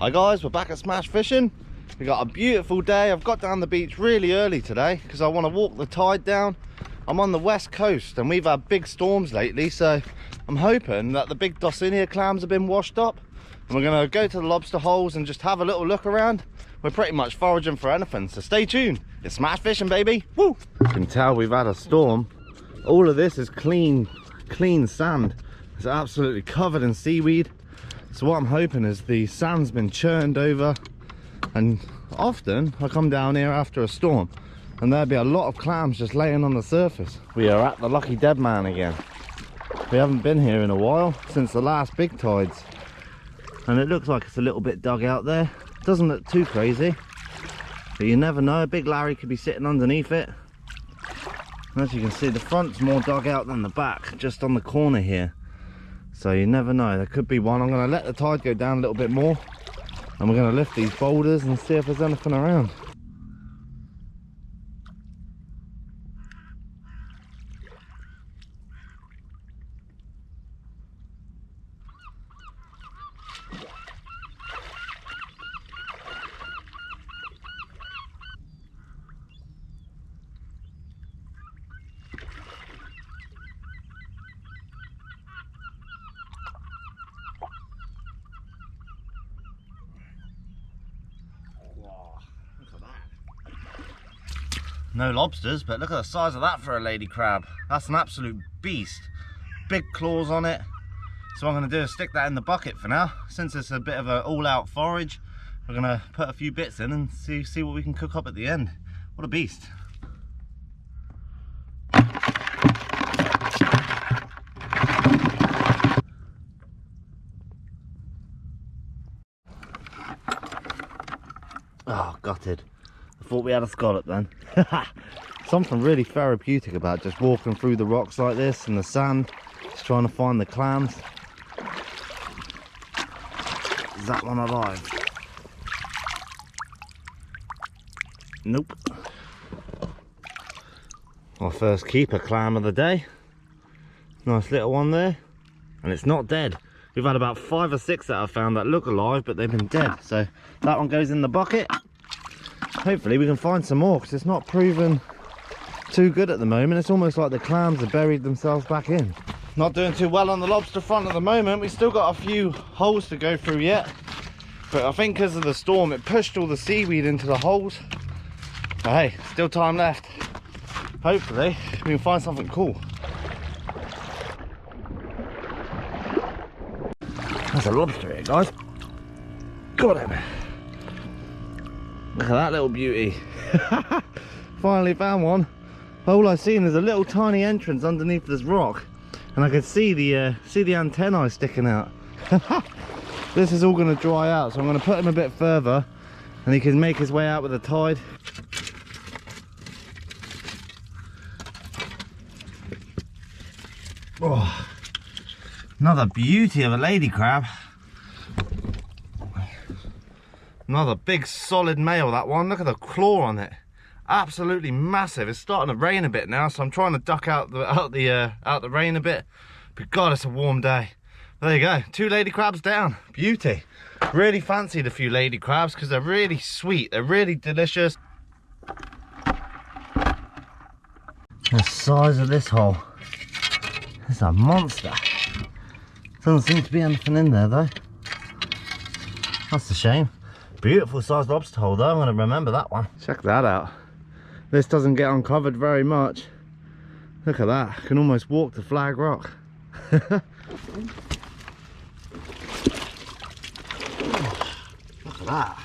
Hi guys, we're back at Smash Fishing. We got a beautiful day. I've got down the beach really early today because I want to walk the tide down. I'm on the west coast and we've had big storms lately, so I'm hoping that the big Dosinia clams have been washed up and we're going to go to the lobster holes and just have a little look around. We're pretty much foraging for anything, so stay tuned. It's Smash Fishing, baby. Woo! You can tell we've had a storm. All of this is clean sand. It's absolutely covered in seaweed. So what I'm hoping is the sand's been churned over, and often I come down here after a storm and there'll be a lot of clams just laying on the surface. We are at the Lucky Dead Man again. We haven't been here in a while, since the last big tides, and it looks like it's a little bit dug out there. Doesn't look too crazy, but you never know. A big Larry could be sitting underneath it. And as you can see, the front's more dug out than the back, just on the corner here. So you never know, there could be one. I'm going to let the tide go down a little bit more and we're going to lift these boulders and see if there's anything around. No lobsters, but look at the size of that for a lady crab. That's an absolute beast. Big claws on it. So what I'm going to do is stick that in the bucket for now. Since it's a bit of an all-out forage, we're going to put a few bits in and see what we can cook up at the end. What a beast. Oh, gutted. I thought we had a scallop then. Something really therapeutic about just walking through the rocks like this and the sand, just trying to find the clams. Is that one alive? Nope. Our first keeper clam of the day. Nice little one there, and it's not dead. We've had about 5 or 6 that I've found that look alive, but they've been dead. So that one goes in the bucket. Hopefully we can find some more, because it's not proven too good at the moment. It's almost like the clams have buried themselves back in. Not doing too well on the lobster front at the moment. We've still got a few holes to go through yet, but I think because of the storm it pushed all the seaweed into the holes. But hey, still time left. Hopefully we can find something cool. There's a lobster here, guys. Got him. Look at that little beauty. Finally found one. All I've seen is a little tiny entrance underneath this rock, and I could see the antennae sticking out. This is all going to dry out, so I'm going to put him a bit further and he can make his way out with the tide. Oh, another beauty of a lady crab. Another big solid male, that one. Look at the claw on it. Absolutely massive. It's starting to rain a bit now, so I'm trying to duck out the rain a bit. But God, it's a warm day. There you go, 2 lady crabs down. Beauty. Really fancied a few lady crabs because they're really sweet. They're really delicious. The size of this hole. It's a monster. Doesn't seem to be anything in there though. That's a shame. Beautiful sized lobster hole though, I'm going to remember that one. Check that out. This doesn't get uncovered very much. Look at that, I can almost walk to Flag Rock. Look at that.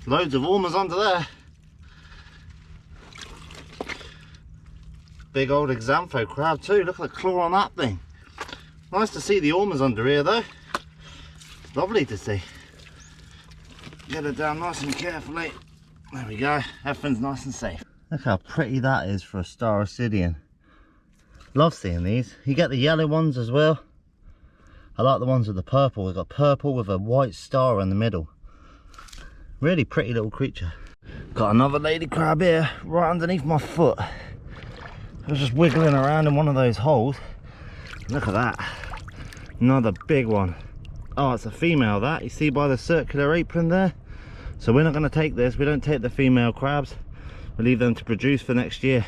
Loads of ormers under there. Big old Exantho crab too, look at the claw on that thing. Nice to see the ormers under here though. Lovely to see. Get her down nice and carefully. There we go, everything's nice and safe. Look how pretty that is for a star obsidian. Love seeing these. You get the yellow ones as well. I like the ones with the purple. We've got purple with a white star in the middle. Really pretty little creature. Got another lady crab here, right underneath my foot. I was just wiggling around in one of those holes. Look at that. Another big one. Oh, it's a female, that. You see by the circular apron there? So we're not going to take this. We don't take the female crabs. We leave them to produce for next year.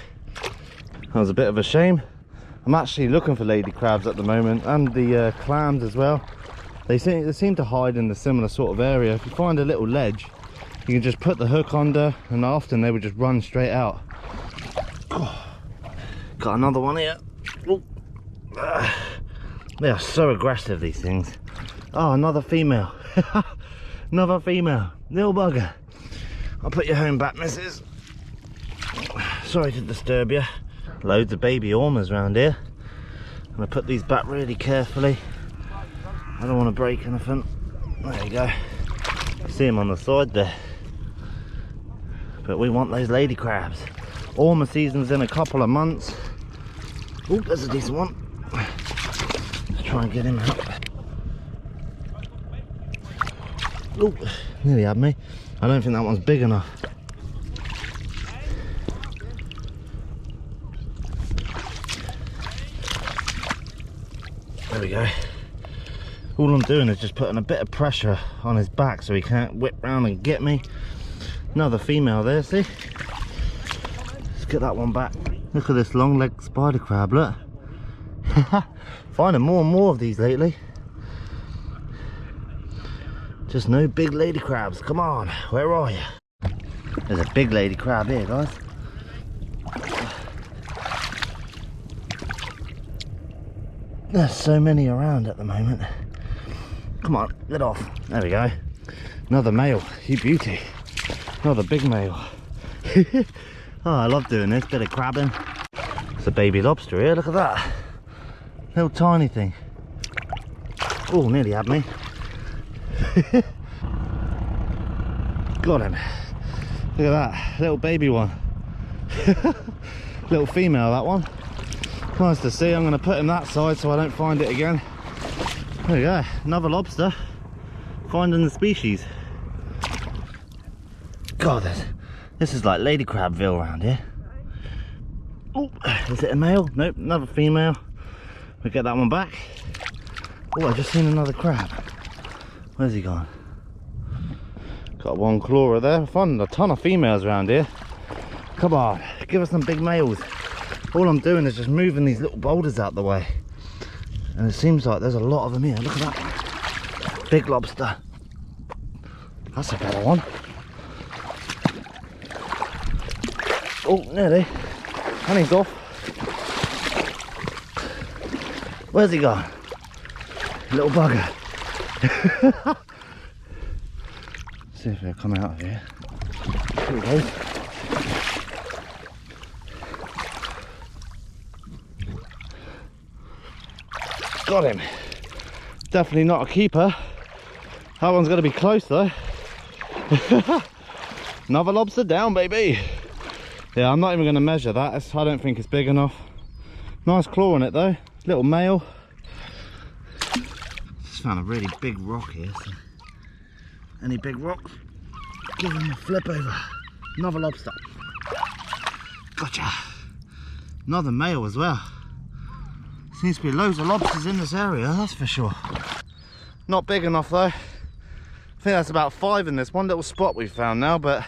That was a bit of a shame. I'm actually looking for lady crabs at the moment, and the clams as well. They seem to hide in the similar sort of area. If you find a little ledge, you can just put the hook under, and often they would just run straight out. Oh, got another one here. Oh. They are so aggressive, these things. Oh, another female. Another female. Little bugger. I'll put your home back, missus. Sorry to disturb you. Loads of baby ormers around here. I'm going to put these back really carefully. I don't want to break anything. There you go. See them on the side there. But we want those lady crabs. Ormer season's in a couple of months. Oh, there's a decent one. Let's try and get him out. Oh, nearly had me. I don't think that one's big enough. There we go. All I'm doing is just putting a bit of pressure on his back so he can't whip round and get me. Another female there, see? Let's get that one back. Look at this long-legged spider crab, look. Finding more and more of these lately. Just no big lady crabs. Come on, where are you? There's a big lady crab here, guys. There's so many around at the moment. Come on, get off. There we go. Another male. You beauty. Another big male. Oh, I love doing this. Bit of crabbing. It's a baby lobster here. Look at that. Little tiny thing. Oh, nearly had me. Got him. Look at that. Little baby one. Little female, that one. Nice to see. I'm going to put him that side so I don't find it again. There we go. Another lobster. Finding the species. God, this is like lady crabville around here. Oh, is it a male? Nope, another female. We'll get that one back. Oh, I just seen another crab. Where's he gone? Got one clawer there. Finding a ton of females around here. Come on, give us some big males. All I'm doing is just moving these little boulders out the way. And it seems like there's a lot of them here. Look at that one. Big lobster. That's a better one. Oh, nearly. And he's off. Where's he gone? Little bugger. See if he'll come out of here. Here we go. Got him. Definitely not a keeper. That one's going to be close though. Another lobster down, baby. Yeah, I'm not even going to measure that. I don't think it's big enough. Nice claw on it though. Little male. Just found a really big rock here. So any big rocks? Give him a flip over. Another lobster. Gotcha. Another male as well. Seems to be loads of lobsters in this area, that's for sure. Not big enough though. I think that's about 5 in this one little spot we found now, but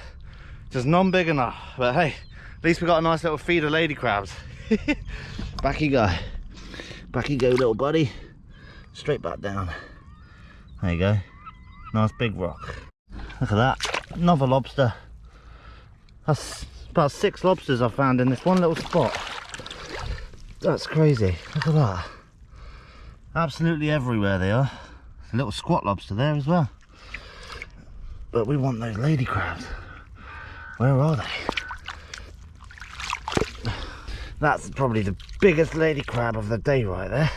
just not big enough. But hey, at least we got a nice little feed of lady crabs. Back you go. Back you go, little buddy. Straight back down. There you go. Nice big rock. Look at that. Another lobster. That's about 6 lobsters I found in this one little spot. That's crazy. Look at that. Absolutely everywhere they are. A little squat lobster there as well. But we want those lady crabs. Where are they? That's probably the biggest lady crab of the day right there.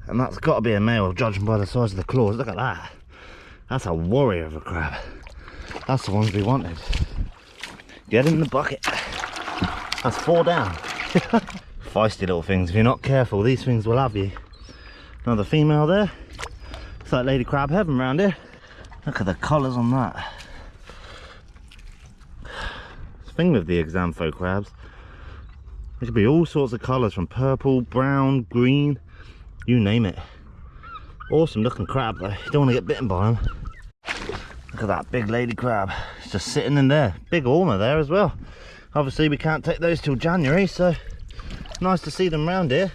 And that's got to be a male, judging by the size of the claws. Look at that. That's a warrior of a crab. That's the ones we wanted. Get in the bucket. That's 4 down. Feisty little things. If you're not careful, these things will have you. Another female there. It's like lady crab heaven around here. Look at the colours on that. The thing with the Exampho crabs, there could be all sorts of colours, from purple, brown, green, you name it. Awesome looking crab though. You don't want to get bitten by them. Look at that big lady crab. It's just sitting in there. Big ormer there as well. Obviously we can't take those till January, so nice to see them round here.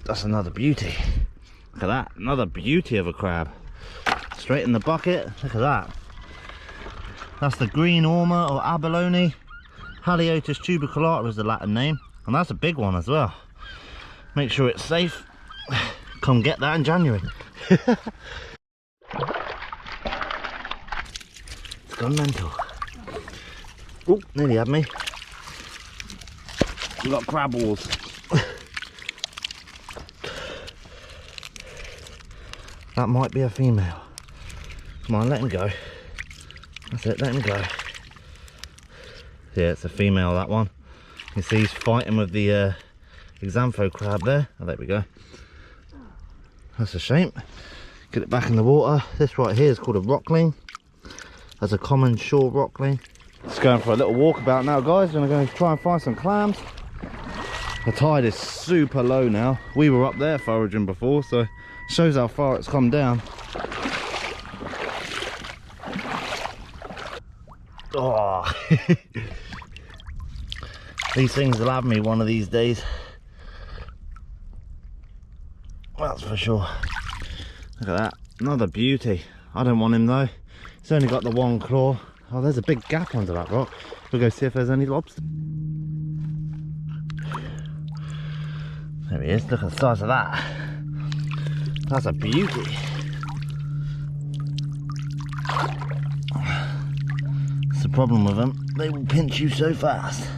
That's another beauty. Look at that, another beauty of a crab. Straight in the bucket. Look at that. That's the green ormer or abalone. Haliotis tuberculata is the Latin name, and that's a big one as well. Make sure it's safe. Come get that in January. It's gone mental. Oh, nearly had me. We got crab walls. That might be a female. Come on, let him go. That's it, let him go. Yeah, it's a female, that one. You see he's fighting with the Xantho crab there. Oh, there we go. That's a shame. Get it back in the water. This right here is called a rockling. That's a common shore rockling. Just going for a little walkabout now, guys. We're gonna go try and find some clams. The tide is super low now. We were up there foraging before, so shows how far it's come down. Oh, these things will have me one of these days. That's for sure. Look at that, another beauty. I don't want him though. He's only got the one claw. Oh, there's a big gap under that rock. We'll go see if there's any lobster. There he is, look at the size of that. That's a beauty. That's the problem with them, they will pinch you so fast.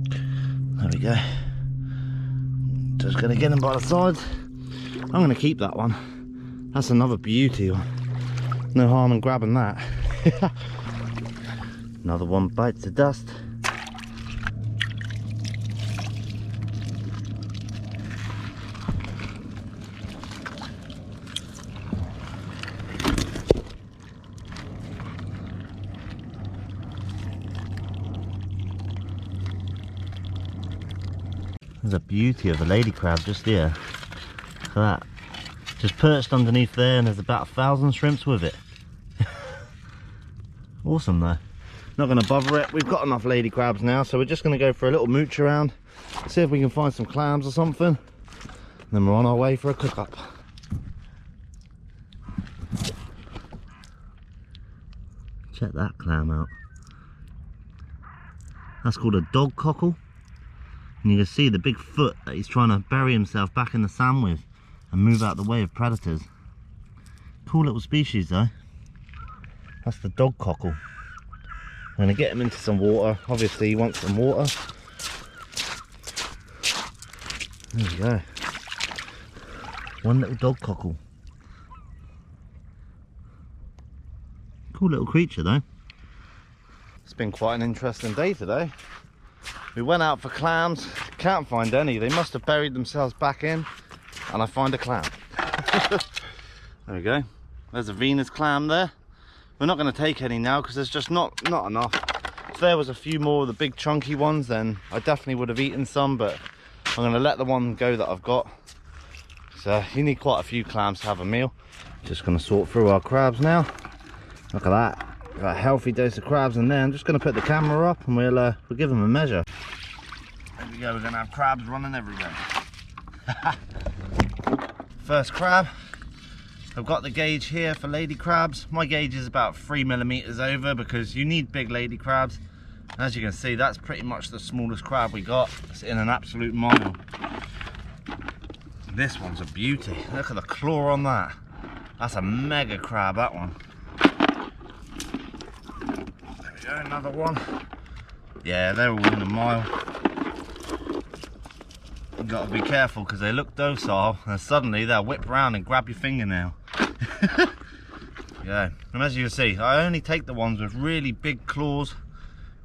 There we go. Just gonna get them by the sides. I'm gonna keep that one. That's another beauty one. No harm in grabbing that. Another one bites the dust. There's a beauty of a lady crab just here. Look at that. Just perched underneath there, and there's about 1,000 shrimps with it. Awesome though. Not going to bother it. We've got enough lady crabs now, so we're just going to go for a little mooch around, see if we can find some clams or something, and then we're on our way for a cook up. Check that clam out. That's called a dog cockle. And you can see the big foot that he's trying to bury himself back in the sand with and move out the way of predators. Cool little species though. That's the dog cockle. I'm going to get him into some water. Obviously he wants some water. There we go. One little dog cockle. Cool little creature though. It's been quite an interesting day today. We went out for clams, can't find any. They must have buried themselves back in, and I find a clam. There we go. There's a Venus clam there. We're not going to take any now because there's just not enough. If there was a few more of the big chunky ones, then I definitely would have eaten some, but I'm going to let the one go that I've got. So you need quite a few clams to have a meal. Just going to sort through our crabs now. Look at that. Got a healthy dose of crabs in there. I'm just going to put the camera up and we'll give them a measure. There we go, we're going to have crabs running everywhere. First crab. I've got the gauge here for lady crabs. My gauge is about 3mm over because you need big lady crabs. As you can see, that's pretty much the smallest crab we got. It's in an absolute mile. This one's a beauty. Look at the claw on that. That's a mega crab, that one. Another one. Yeah, they're all in a mile. You've got to be careful because they look docile and suddenly they'll whip around and grab your fingernail. Yeah, and as you can see, I only take the ones with really big claws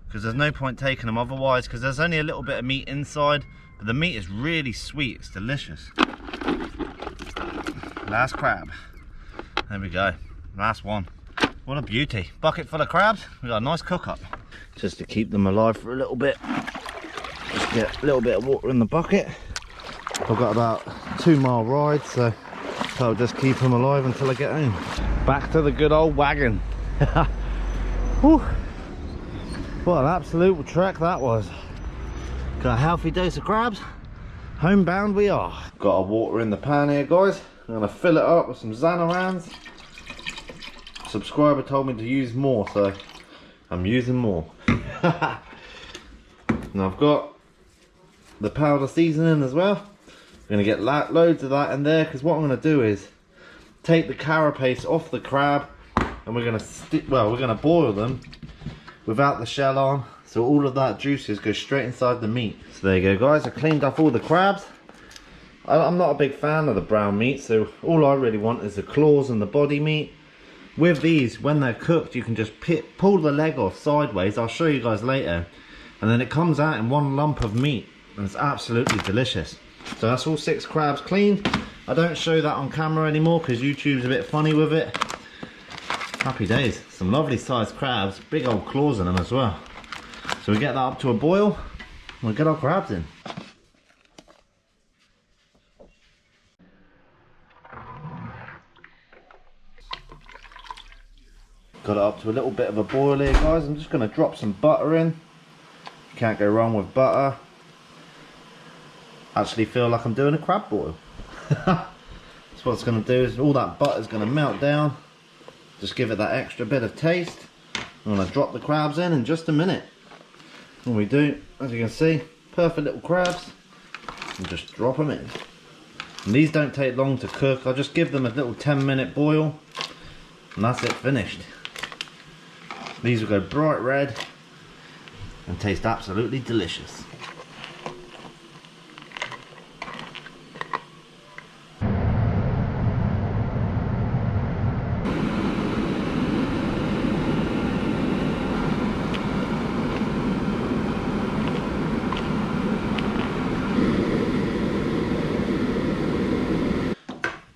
because there's no point taking them otherwise, because there's only a little bit of meat inside, but the meat is really sweet, it's delicious. Last crab. There we go, last one. What a beauty. Bucket full of crabs. We've got a nice cook up. Just to keep them alive for a little bit. Just get a little bit of water in the bucket. I've got about 2 mile ride, so I'll just keep them alive until I get home. Back to the good old wagon. Whew. What an absolute trek that was. Got a healthy dose of crabs. Homebound we are. Got a water in the pan here, guys. I'm gonna fill it up with some Zanarans. Subscriber told me to use more, so I'm using more. Now I've got the powder seasoning as well. I'm gonna get loads of that in there, because what I'm gonna do is take the carapace off the crab, and we're gonna boil them without the shell on, so all of that juices go straight inside the meat. So there you go, guys. I cleaned up all the crabs. I'm not a big fan of the brown meat, so all I really want is the claws and the body meat. With these, when they're cooked, you can just pull the leg off sideways. I'll show you guys later, and then it comes out in one lump of meat, and it's absolutely delicious. So that's all 6 crabs cleaned. I don't show that on camera anymore because YouTube's a bit funny with it. Happy days. Some lovely sized crabs, big old claws in them as well. So we get that up to a boil, and we'll get our crabs in. Got it up to a little bit of a boil here, guys. I'm just going to drop some butter in. You can't go wrong with butter. Actually feel like I'm doing a crab boil. So what it's going to do is all that butter is going to melt down. Just give it that extra bit of taste. I'm going to drop the crabs in just a minute. What we do, as you can see, perfect little crabs. And just drop them in. And these don't take long to cook. I'll just give them a little 10-minute boil. And that's it, finished. These will go bright red and taste absolutely delicious.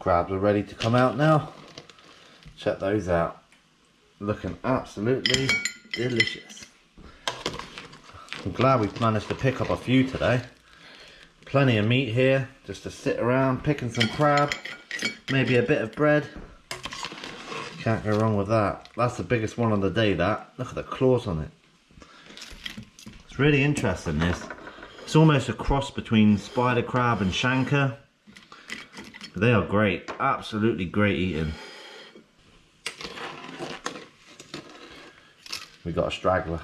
Crabs are ready to come out now. Check those out. Looking absolutely delicious. I'm glad we've managed to pick up a few today. Plenty of meat here just to sit around picking some crab, maybe a bit of bread. Can't go wrong with that. That's the biggest one of the day, that. Look at the claws on it. It's really interesting, this. It's almost a cross between spider crab and shanker. But they are great, absolutely great eating. We got a straggler.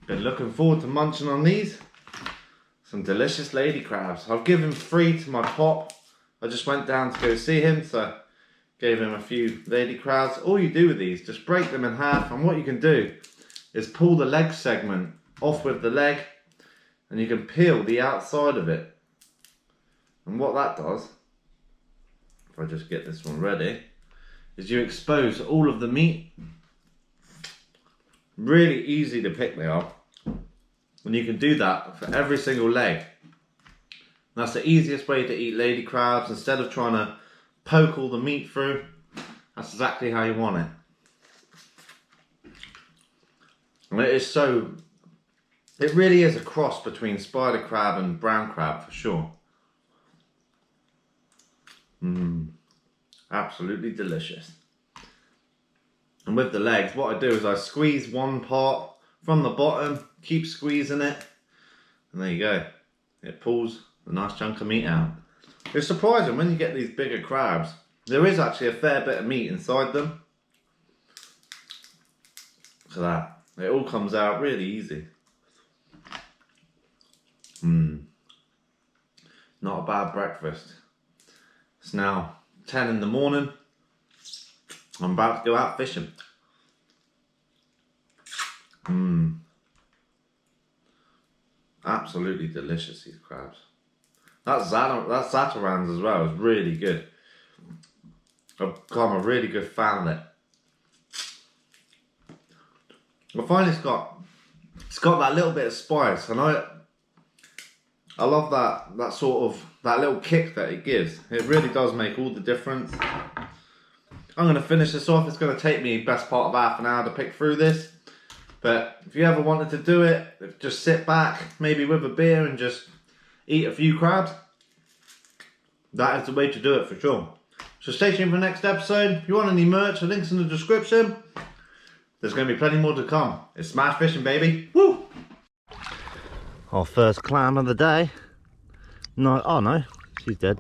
Been looking forward to munching on these. Some delicious lady crabs. I've given 3 to my pop. I just went down to go see him, so gave him a few lady crabs. All you do with these, just break them in half, and what you can do is pull the leg segment off with the leg, and you can peel the outside of it. And what that does, if I just get this one ready, is you expose all of the meat. Really easy to pick they are. And you can do that for every single leg. And that's the easiest way to eat lady crabs. Instead of trying to poke all the meat through, that's exactly how you want it. And it really is a cross between spider crab and brown crab for sure. Absolutely delicious. And with the legs, what I do is I squeeze one part from the bottom, keep squeezing it, and there you go. It pulls a nice chunk of meat out. It's surprising when you get these bigger crabs, there is actually a fair bit of meat inside them. Look at that. It all comes out really easy. Not a bad breakfast. It's now 10 in the morning. I'm about to go out fishing. Absolutely delicious, these crabs. That Zatarans as well is really good. I've become a really good fan of it. I find it's got It's got that little bit of spice, and I love that sort of, that little kick that it gives. It really does make all the difference. I'm going to finish this off. It's going to take me best part of half an hour to pick through this. But if you ever wanted to do it, just sit back, maybe with a beer and just eat a few crabs. That is the way to do it for sure. So stay tuned for the next episode. If you want any merch, the link's in the description. There's going to be plenty more to come. It's smash fishing, baby. Woo! Our first clam of the day. No, oh no, she's dead.